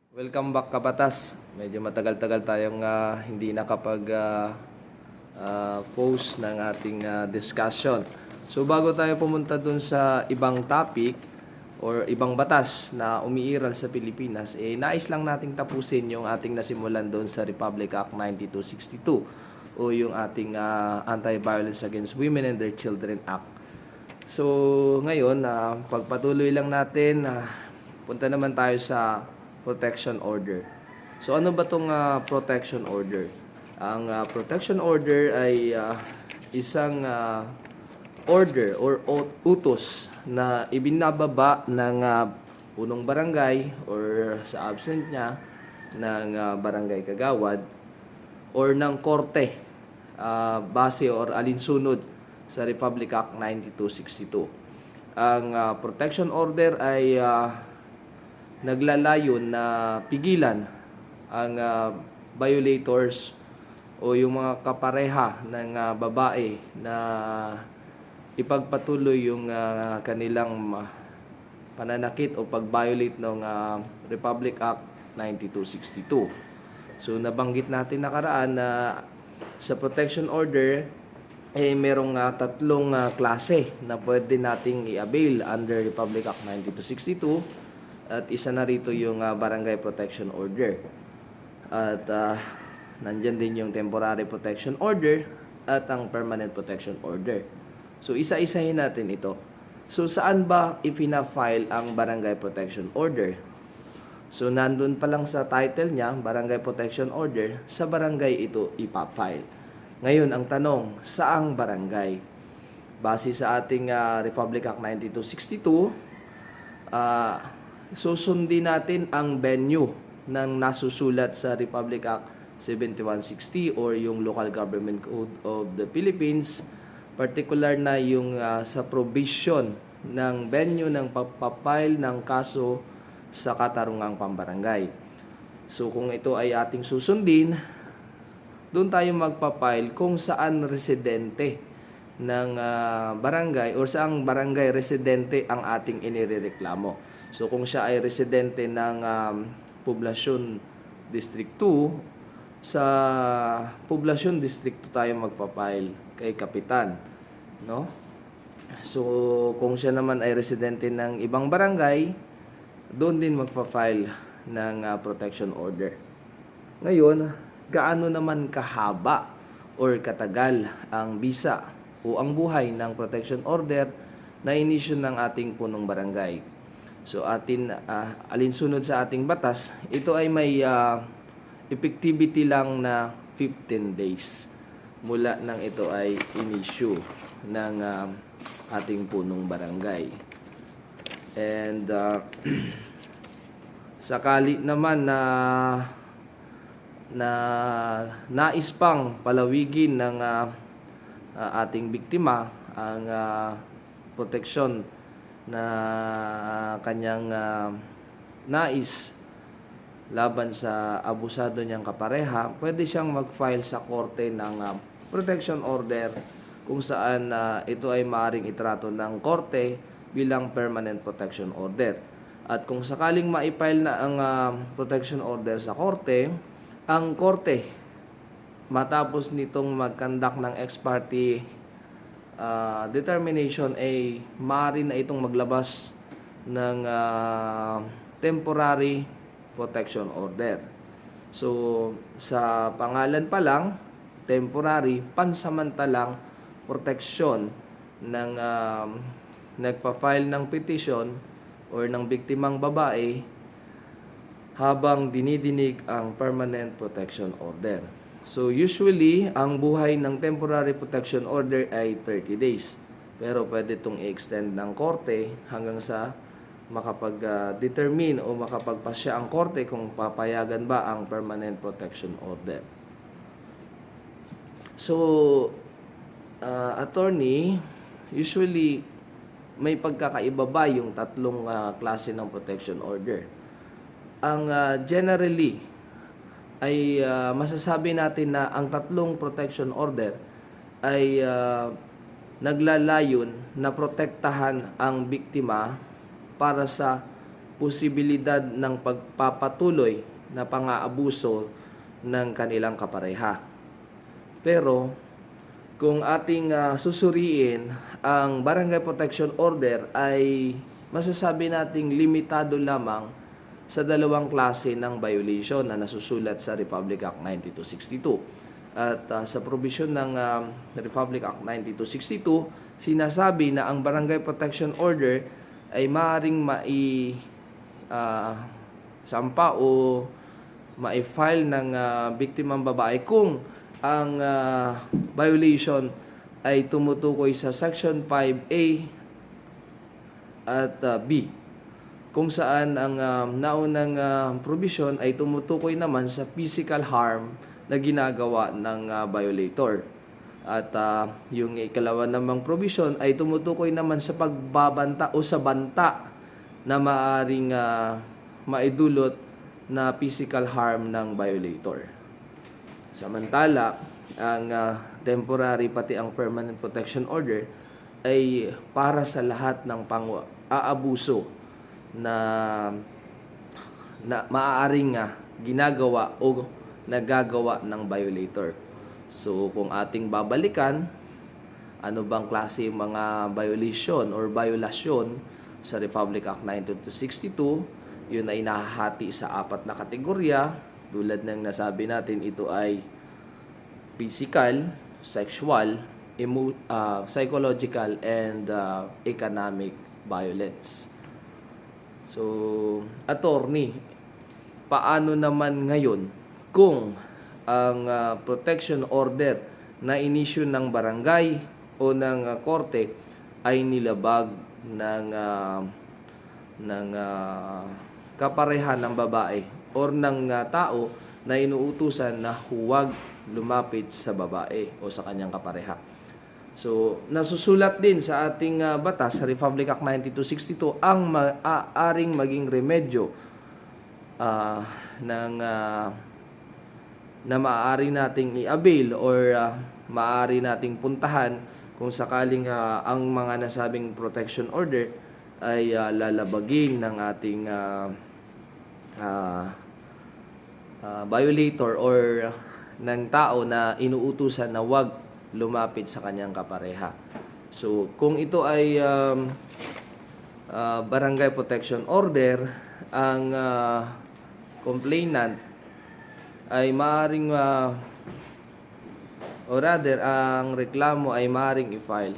Welcome back kabatas. Medyo matagal-tagal tayong hindi post ng ating discussion. So bago tayo pumunta dun sa ibang topic or ibang batas na umiiral sa Pilipinas, nais lang nating tapusin yung ating nasimulan doon sa Republic Act 9262 o yung ating Anti-Violence Against Women and Their Children Act. So ngayon, pagpatuloy lang natin, punta naman tayo sa protection order. So ano ba tong protection order? Ang protection order ay isang order or utos na ibinababa ng punong barangay or sa absent niya ng barangay kagawad or ng korte base or alinsunod sa Republic Act 9262. Ang protection order ay naglalayon na pigilan ang violators o yung mga kapareha ng babae na ipagpatuloy yung kanilang pananakit o pag-violate ng Republic Act 9262. So nabanggit natin nakaraan na sa protection order merong tatlong klase na pwede nating i-avail under Republic Act 9262. At isa na rito yung Barangay Protection Order. At nandyan din yung Temporary Protection Order at ang Permanent Protection Order. So isa-isahin natin ito. So saan ba ipina-file ang Barangay Protection Order? So nandun pa lang sa title niya, Barangay Protection Order, sa barangay ito ipafile. Ngayon ang tanong, saang barangay? Base sa ating Republic Act 9262, susundin natin ang venue ng nasusulat sa Republic Act 7160 or yung Local Government Code of the Philippines, particular na yung sa provision ng venue ng pagpapile ng kaso sa katarungang pambarangay. So kung ito ay ating susundin, doon tayo magpapile kung saan residente ng barangay or saang barangay residente ang ating inirereklamo. So kung siya ay residente ng Poblacion District 2, sa Poblacion District 2 tayo magpapile kay Kapitan, no? So kung siya naman ay residente ng ibang barangay, doon din magpa-file ng protection order. Ngayon, gaano naman kahaba or katagal ang bisa o ang buhay ng protection order na inisyu ng ating punong barangay? So alinsunod sa ating batas, ito ay may effectivity lang na 15 days mula nang ito ay in-issue ng ating punong barangay. And sakali naman na nais pang palawigin ng ating biktima ang proteksyon na kanyang nais laban sa abusado niyang kapareha, pwede siyang mag-file sa korte ng protection order kung saan ito ay maaaring itrato ng korte bilang permanent protection order. At kung sakaling ma-file na ang protection order sa korte, ang korte matapos nitong mag-conduct ng ex parte determination ay maaari na itong maglabas ng temporary protection order. So sa pangalan pa lang, temporary, pansamantalang proteksyon ng nagpa-file ng petition or ng biktimang babae habang dinidinig ang permanent protection order. So usually, ang buhay ng temporary protection order ay 30 days. Pero pwede itong i-extend ng korte hanggang sa makapag-determine o makapagpasya ang korte kung papayagan ba ang permanent protection order. So, attorney, usually may pagkakaiba ba yung tatlong klase ng protection order? Ang generally ay masasabi natin na ang tatlong protection order ay naglalayon na protektahan ang biktima para sa posibilidad ng pagpapatuloy na pang-aabuso ng kanilang kapareha. Pero kung ating susuriin, ang Barangay Protection Order ay masasabi nating limitado lamang sa dalawang klase ng violation na nasusulat sa Republic Act 9262. At sa provision ng Republic Act 9262, sinasabi na ang Barangay Protection Order ay maaaring sampa o ma-file ng biktimang babae kung ang violation ay tumutukoy sa Section 5A at B, kung saan ang naunang provision ay tumutukoy naman sa physical harm na ginagawa ng violator. At yung ikalawa namang provision ay tumutukoy naman sa pagbabanta o sa banta na maaaring maidulot na physical harm ng violator. Samantala, ang temporary pati ang permanent protection order ay para sa lahat ng pang-aabuso na maaaring ginagawa o nagagawa ng violator. So, kung ating babalikan, ano bang klase mga violation or violasyon sa Republic Act 9262, yun ay nahahati sa 4 na kategorya. Tulad ng nasabi natin, ito ay physical, sexual, psychological, and economic violence. So, attorney, paano naman ngayon kung ang protection order na inisyu ng barangay o ng korte ay nilabag ng kaparehan ng babae or ng tao na inuutusan na huwag lumapit sa babae o sa kanyang kapareha. So, nasusulat din sa ating batas sa Republic Act 9262 ang maaaring maging remedyo na maaari nating i-avail or maaari nating puntahan kung sakaling ang mga nasabing protection order ay lalabagin ng ating violator or ng tao na inuutusan na wag lumapit sa kanyang kapareha. So, kung ito ay barangay protection order, ang complainant ay maaring o rather, ang reklamo ay maaring i-file